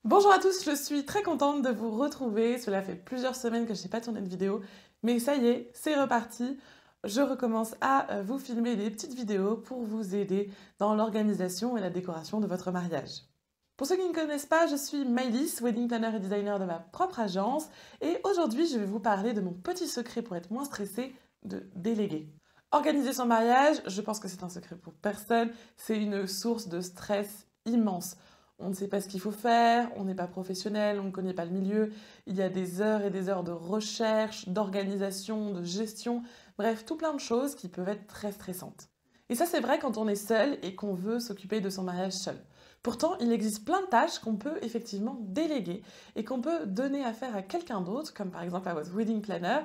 Bonjour à tous, je suis très contente de vous retrouver. Cela fait plusieurs semaines que je n'ai pas tourné de vidéo, mais ça y est, c'est reparti. Je recommence à vous filmer des petites vidéos pour vous aider dans l'organisation et la décoration de votre mariage. Pour ceux qui ne me connaissent pas, je suis Maëlys, wedding planner et designer de ma propre agence, et aujourd'hui je vais vous parler de mon petit secret pour être moins stressé, de déléguer. Organiser son mariage, je pense que c'est un secret pour personne, c'est une source de stress immense. On ne sait pas ce qu'il faut faire, on n'est pas professionnel, on ne connaît pas le milieu, il y a des heures et des heures de recherche, d'organisation, de gestion, bref, tout plein de choses qui peuvent être très stressantes. Et ça c'est vrai quand on est seul et qu'on veut s'occuper de son mariage seul. Pourtant, il existe plein de tâches qu'on peut effectivement déléguer et qu'on peut donner à faire à quelqu'un d'autre, comme par exemple à votre wedding planner,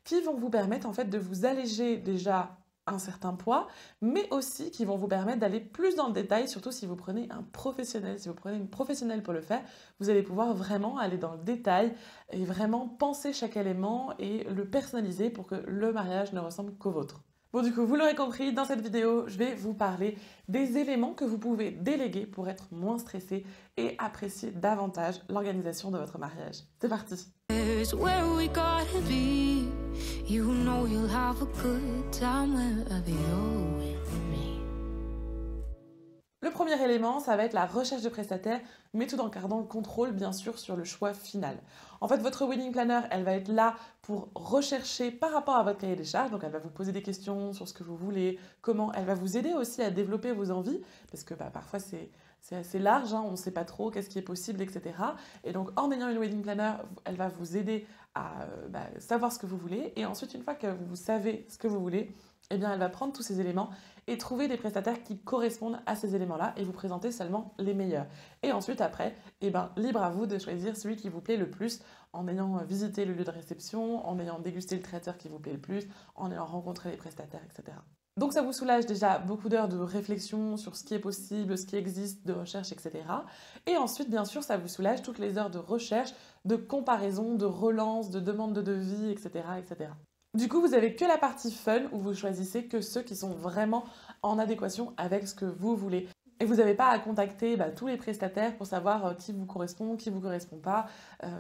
qui vont vous permettre en fait de vous alléger déjà un certain poids, mais aussi qui vont vous permettre d'aller plus dans le détail, surtout si vous prenez un professionnel. Si vous prenez une professionnelle pour le faire, vous allez pouvoir vraiment aller dans le détail et vraiment penser chaque élément et le personnaliser pour que le mariage ne ressemble qu'au vôtre. Bon, du coup, vous l'aurez compris, dans cette vidéo, je vais vous parler des éléments que vous pouvez déléguer pour être moins stressé et apprécier davantage l'organisation de votre mariage. C'est parti! You know you'll have a good time wherever you're with me. Le premier élément, ça va être la recherche de prestataires, mais tout en gardant le contrôle, bien sûr, sur le choix final. En fait, votre wedding planner, elle va être là pour rechercher par rapport à votre cahier des charges. Donc, elle va vous poser des questions sur ce que vous voulez, comment. Elle va vous aider aussi à développer vos envies, parce que parfois, c'est assez large, hein, on ne sait pas trop qu'est-ce qui est possible, etc. Et donc, en ayant une wedding planner, elle va vous aider à savoir ce que vous voulez. Et ensuite, une fois que vous savez ce que vous voulez, eh bien, elle va prendre tous ces éléments et trouver des prestataires qui correspondent à ces éléments-là et vous présenter seulement les meilleurs. Et ensuite, après, eh ben, libre à vous de choisir celui qui vous plaît le plus en ayant visité le lieu de réception, en ayant dégusté le traiteur qui vous plaît le plus, en ayant rencontré les prestataires, etc. Donc ça vous soulage déjà beaucoup d'heures de réflexion sur ce qui est possible, ce qui existe, de recherche, etc. Et ensuite, bien sûr, ça vous soulage toutes les heures de recherche, de comparaison, de relance, de demande de devis, etc., etc. Du coup, vous avez que la partie fun où vous choisissez que ceux qui sont vraiment en adéquation avec ce que vous voulez. Et vous n'avez pas à contacter tous les prestataires pour savoir qui vous correspond pas.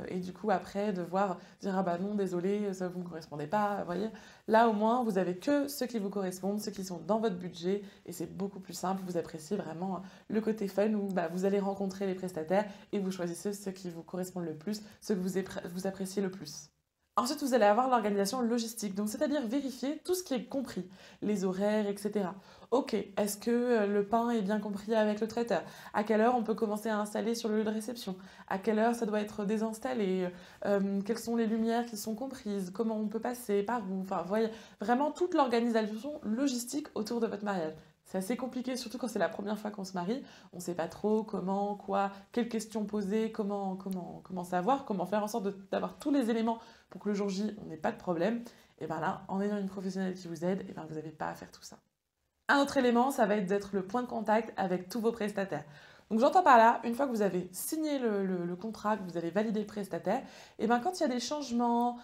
Et du coup, après, devoir dire ah bah non, désolé, ça vous ne me correspondez pas. Vous voyez, là au moins, vous avez que ceux qui vous correspondent, ceux qui sont dans votre budget. Et c'est beaucoup plus simple. Vous appréciez vraiment le côté fun où vous allez rencontrer les prestataires et vous choisissez ceux qui vous correspondent le plus, ceux que vous appréciez le plus. Ensuite, vous allez avoir l'organisation logistique, donc c'est-à-dire vérifier tout ce qui est compris, les horaires, etc. Ok, est-ce que le pain est bien compris avec le traiteur? À quelle heure on peut commencer à installer sur le lieu de réception? À quelle heure ça doit être désinstallé? Quelles sont les lumières qui sont comprises? Comment on peut passer? Par où? Enfin, vous voyez, vraiment toute l'organisation logistique autour de votre mariage. C'est assez compliqué, surtout quand c'est la première fois qu'on se marie. On ne sait pas trop comment, quoi, quelles questions poser, comment savoir, comment faire en sorte d'avoir tous les éléments pour que le jour J, on n'ait pas de problème. Et bien là, en ayant une professionnelle qui vous aide, et ben vous n'avez pas à faire tout ça. Un autre élément, ça va être d'être le point de contact avec tous vos prestataires. Donc j'entends par là, une fois que vous avez signé le contrat, que vous avez validé le prestataire, et ben quand il y a des changements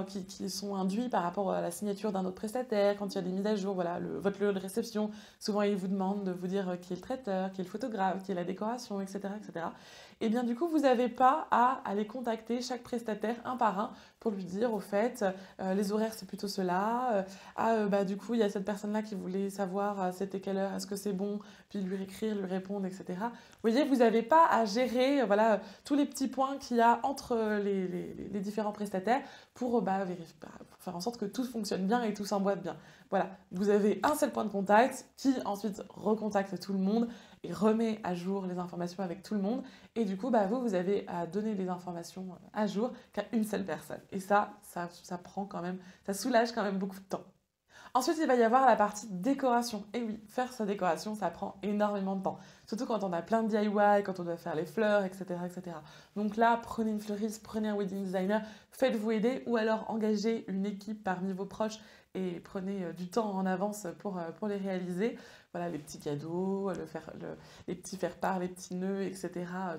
qui sont induits par rapport à la signature d'un autre prestataire, quand il y a des mises à jour, voilà, votre lieu de réception, souvent ils vous demandent de vous dire qui est le traiteur, qui est le photographe, qui est la décoration, etc. etc. Et bien du coup, vous n'avez pas à aller contacter chaque prestataire un par un pour lui dire au fait, les horaires c'est plutôt cela, du coup il y a cette personne-là qui voulait savoir c'était quelle heure, est-ce que c'est bon, puis lui écrire, lui répondre, etc. Vous voyez, vous n'avez pas à gérer tous les petits points qu'il y a entre les différents prestataires pour faire en sorte que tout fonctionne bien et tout s'emboîte bien. Voilà, vous avez un seul point de contact qui ensuite recontacte tout le monde et remet à jour les informations avec tout le monde. Et du coup, vous avez à donner les informations à jour qu'à une seule personne. Et ça prend quand même, ça soulage quand même beaucoup de temps. Ensuite, il va y avoir la partie décoration. Et oui, faire sa décoration, ça prend énormément de temps. Surtout quand on a plein de DIY, quand on doit faire les fleurs, etc., etc. Donc là, prenez une fleuriste, prenez un wedding designer, faites-vous aider ou alors engagez une équipe parmi vos proches et prenez du temps en avance pour les réaliser. Voilà, les petits cadeaux, les petits faire-part, les petits nœuds, etc.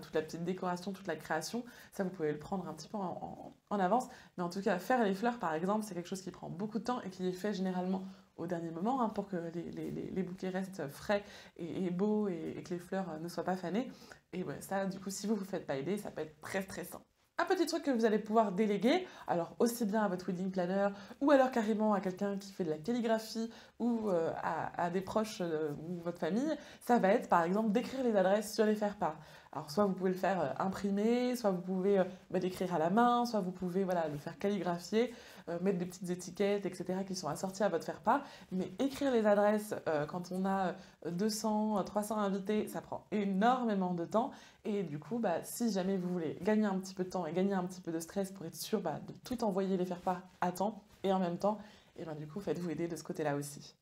Toute la petite décoration, toute la création. Ça, vous pouvez le prendre un petit peu en avance. Mais en tout cas, faire les fleurs, par exemple, c'est quelque chose qui prend beaucoup de temps et qui est fait généralement au dernier moment pour que les bouquets restent frais et beaux et que les fleurs ne soient pas fanées. Et ben, ça, du coup, si vous ne vous faites pas aider, ça peut être très stressant. Un petit truc que vous allez pouvoir déléguer, alors aussi bien à votre wedding planner ou alors carrément à quelqu'un qui fait de la calligraphie ou à des proches ou votre famille, ça va être par exemple d'écrire les adresses sur les faire-part. Alors soit vous pouvez le faire imprimer, soit vous pouvez l'écrire à la main, soit vous pouvez voilà, le faire calligraphier, mettre des petites étiquettes, etc. qui sont assorties à votre faire-part. Mais écrire les adresses quand on a 200, 300 invités, ça prend énormément de temps. Et du coup, si jamais vous voulez gagner un petit peu de temps et gagner un petit peu de stress pour être sûr de tout envoyer les faire-part à temps et en même temps, et du coup, faites-vous aider de ce côté-là aussi.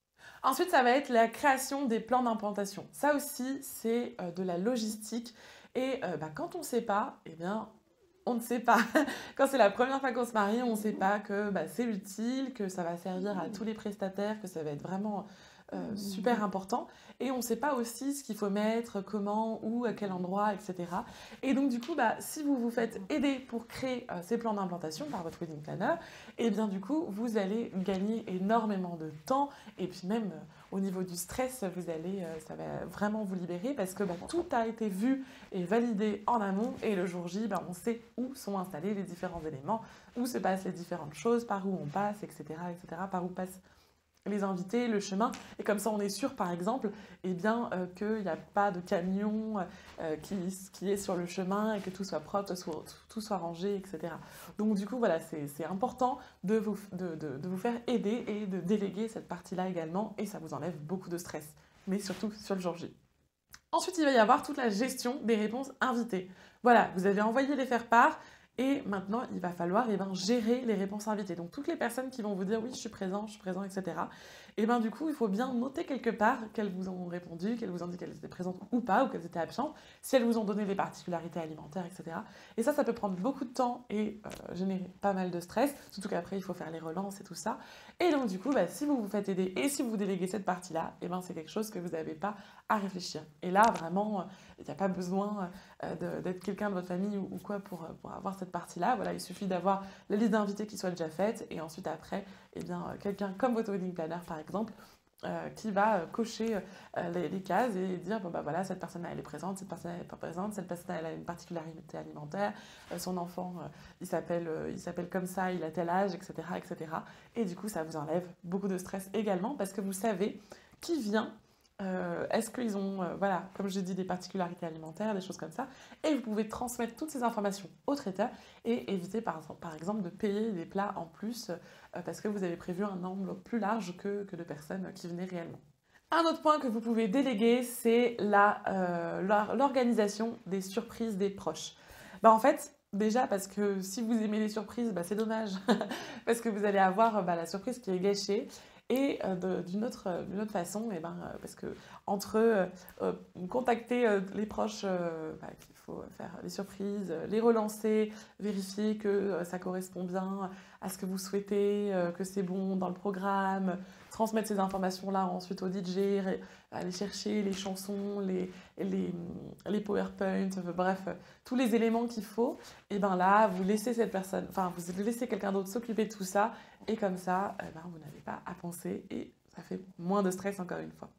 Ensuite, ça va être la création des plans d'implantation. Ça aussi, c'est de la logistique. Et quand on ne sait pas, eh bien, on ne sait pas. Quand c'est la première fois qu'on se marie, on ne sait pas que c'est utile, que ça va servir à tous les prestataires, que ça va être vraiment super important. Et on ne sait pas aussi ce qu'il faut mettre, comment, où, à quel endroit, etc. Et donc du coup, si vous vous faites aider pour créer ces plans d'implantation par votre wedding planner, et bien du coup, vous allez gagner énormément de temps. Et puis même au niveau du stress, ça va vraiment vous libérer parce que tout a été vu et validé en amont. Et le jour J, on sait où sont installés les différents éléments, où se passent les différentes choses, par où on passe, etc., par où passent les invités, le chemin, et comme ça on est sûr par exemple qu'il n'y a pas de camion qui est sur le chemin et que tout soit propre, tout soit rangé, etc. Donc du coup voilà, c'est important de vous faire aider et de déléguer cette partie-là également, et ça vous enlève beaucoup de stress, mais surtout sur le jour J. Ensuite, il va y avoir toute la gestion des réponses invitées. Voilà, vous avez envoyé les faire-part, et maintenant, il va falloir gérer les réponses invitées. Donc, toutes les personnes qui vont vous dire « oui, je suis présent, etc. » Et du coup, il faut bien noter quelque part qu'elles vous ont répondu, qu'elles vous ont dit qu'elles étaient présentes ou pas, ou qu'elles étaient absentes, si elles vous ont donné des particularités alimentaires, etc. Et ça peut prendre beaucoup de temps et générer pas mal de stress, surtout qu'après, il faut faire les relances et tout ça. Et donc, du coup, si vous vous faites aider et si vous déléguez cette partie-là, c'est quelque chose que vous n'avez pas à réfléchir. Et là, vraiment, il n'y a pas besoin d'être quelqu'un de votre famille ou quoi pour avoir cette partie-là. Voilà, il suffit d'avoir la liste d'invités qui soit déjà faite et ensuite après, quelqu'un comme votre wedding planner par exemple, qui va cocher les cases et dire voilà, cette personne elle est présente, cette personne elle n'est pas présente, cette personne elle a une particularité alimentaire, son enfant il s'appelle comme ça, il a tel âge, etc., etc. Et du coup ça vous enlève beaucoup de stress également parce que vous savez qui vient. Est-ce qu'ils ont, comme je dis, des particularités alimentaires, des choses comme ça, et vous pouvez transmettre toutes ces informations au traiteur et éviter par exemple de payer des plats en plus parce que vous avez prévu un nombre plus large que de personnes qui venaient réellement. Un autre point que vous pouvez déléguer, c'est l'organisation des surprises des proches. En fait, déjà parce que si vous aimez les surprises, c'est dommage parce que vous allez avoir la surprise qui est gâchée. Et d'une autre façon, parce que entre contacter les proches, qu'il faut faire les surprises, les relancer, vérifier que ça correspond bien à ce que vous souhaitez, que c'est bon dans le programme, transmettre ces informations-là ensuite au DJ, aller chercher les chansons, les PowerPoint, bref, tous les éléments qu'il faut, et là, vous laissez vous laissez quelqu'un d'autre s'occuper de tout ça, et comme ça, vous n'avez pas à penser, et ça fait moins de stress encore une fois.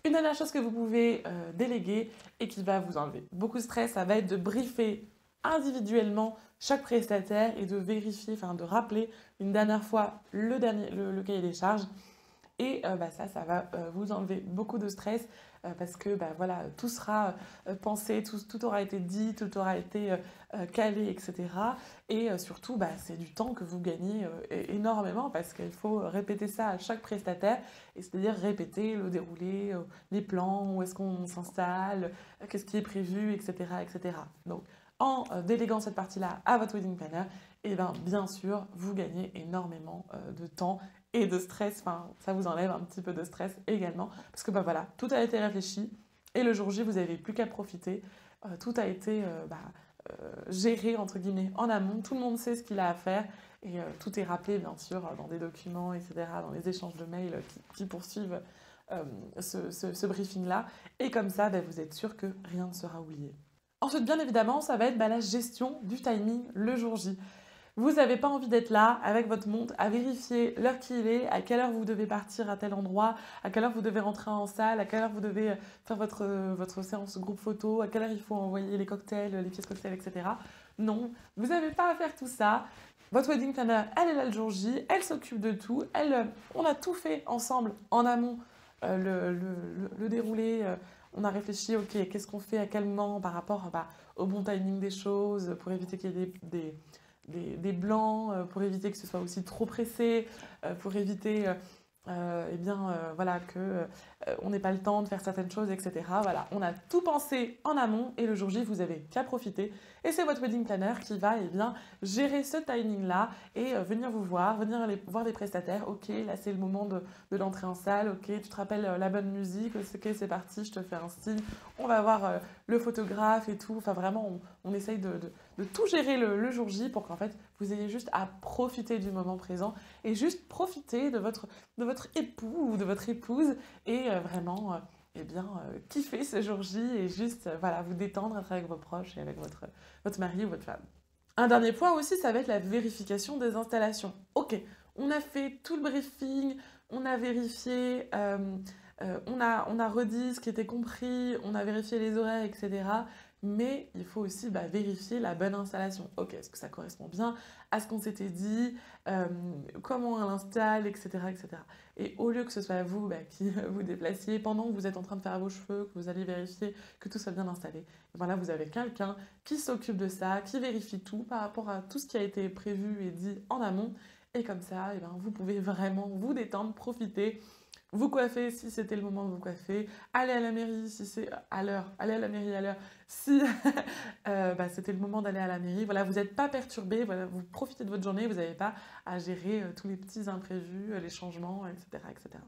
Une dernière chose que vous pouvez déléguer, et qui va vous enlever beaucoup de stress, ça va être de briefer individuellement chaque prestataire, et de vérifier, de rappeler une dernière fois le cahier des charges. Et ça va vous enlever beaucoup de stress parce que tout sera pensé, tout aura été dit, tout aura été calé, etc. Et surtout, c'est du temps que vous gagnez énormément parce qu'il faut répéter ça à chaque prestataire, et c'est-à-dire répéter le déroulé, les plans, où est-ce qu'on s'installe, qu'est-ce qui est prévu, etc. etc. Donc, en déléguant cette partie-là à votre wedding planner, bien sûr, vous gagnez énormément de temps et de stress, ça vous enlève un petit peu de stress également, parce que tout a été réfléchi, et le jour J, vous n'avez plus qu'à profiter, tout a été géré, entre guillemets, en amont, tout le monde sait ce qu'il a à faire, et tout est rappelé, bien sûr, dans des documents, etc., dans les échanges de mails qui poursuivent ce briefing-là, et comme ça, vous êtes sûr que rien ne sera oublié. Ensuite, bien évidemment, ça va être la gestion du timing le jour J. Vous n'avez pas envie d'être là avec votre montre à vérifier l'heure qu'il est, à quelle heure vous devez partir à tel endroit, à quelle heure vous devez rentrer en salle, à quelle heure vous devez faire votre séance groupe photo, à quelle heure il faut envoyer les cocktails, les pièces cocktails, etc. Non, vous n'avez pas à faire tout ça. Votre wedding planner, elle est là le jour J, elle s'occupe de tout, on a tout fait ensemble en amont, le déroulé, on a réfléchi, ok, qu'est-ce qu'on fait à quel moment par rapport au bon timing des choses, pour éviter qu'il y ait des blancs, pour éviter que ce soit aussi trop pressé, pour éviter voilà, on n'ait pas le temps de faire certaines choses, etc. Voilà, on a tout pensé en amont et le jour J, vous avez qu'à profiter. Et c'est votre wedding planner qui va gérer ce timing-là et venir vous voir, venir voir les prestataires. Ok, là c'est le moment de l'entrée en salle. Ok, tu te rappelles la bonne musique. Ok, c'est parti, je te fais un signe. On va voir le photographe et tout. Enfin vraiment, on essaye de tout gérer le jour J pour qu'en fait vous ayez juste à profiter du moment présent et juste profiter de votre époux ou de votre épouse et vraiment kiffer ce jour J et juste voilà, vous détendre, être avec vos proches et avec votre mari ou votre femme. Un dernier point aussi, ça va être la vérification des installations. Ok, on a fait tout le briefing, on a vérifié, on a redit ce qui était compris, on a vérifié les horaires, etc. Mais il faut aussi vérifier la bonne installation. Ok, est-ce que ça correspond bien à ce qu'on s'était dit, comment on l'installe, etc., etc. Et au lieu que ce soit vous qui vous déplaciez pendant que vous êtes en train de faire vos cheveux, que vous allez vérifier que tout soit bien installé, voilà, vous avez quelqu'un qui s'occupe de ça, qui vérifie tout par rapport à tout ce qui a été prévu et dit en amont. Et comme ça, vous pouvez vraiment vous détendre, profiter, vous coiffer si c'était le moment de vous coiffer, aller à la mairie si c'est à l'heure, aller à la mairie à l'heure si c'était le moment d'aller à la mairie. Voilà, vous n'êtes pas perturbé, voilà, vous profitez de votre journée, vous n'avez pas à gérer tous les petits imprévus, les changements, etc., etc.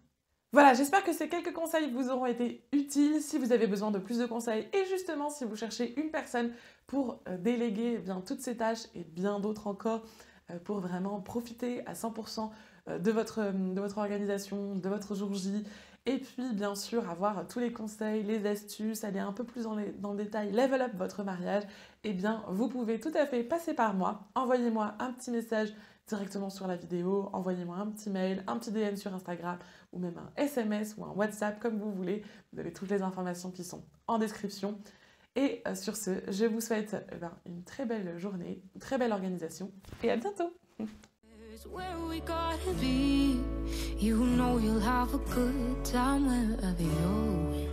Voilà, j'espère que ces quelques conseils vous auront été utiles. Si vous avez besoin de plus de conseils et justement si vous cherchez une personne pour déléguer toutes ces tâches et bien d'autres encore pour vraiment profiter à 100% de votre organisation, de votre jour J. Et puis, bien sûr, avoir tous les conseils, les astuces, aller un peu plus dans le détail, level up votre mariage, eh bien, vous pouvez tout à fait passer par moi. Envoyez-moi un petit message directement sur la vidéo, envoyez-moi un petit mail, un petit DM sur Instagram, ou même un SMS ou un WhatsApp, comme vous voulez. Vous avez toutes les informations qui sont en description. Et sur ce, je vous souhaite une très belle journée, une très belle organisation, et à bientôt. Where we gotta be, you know you'll have a good time wherever you're with.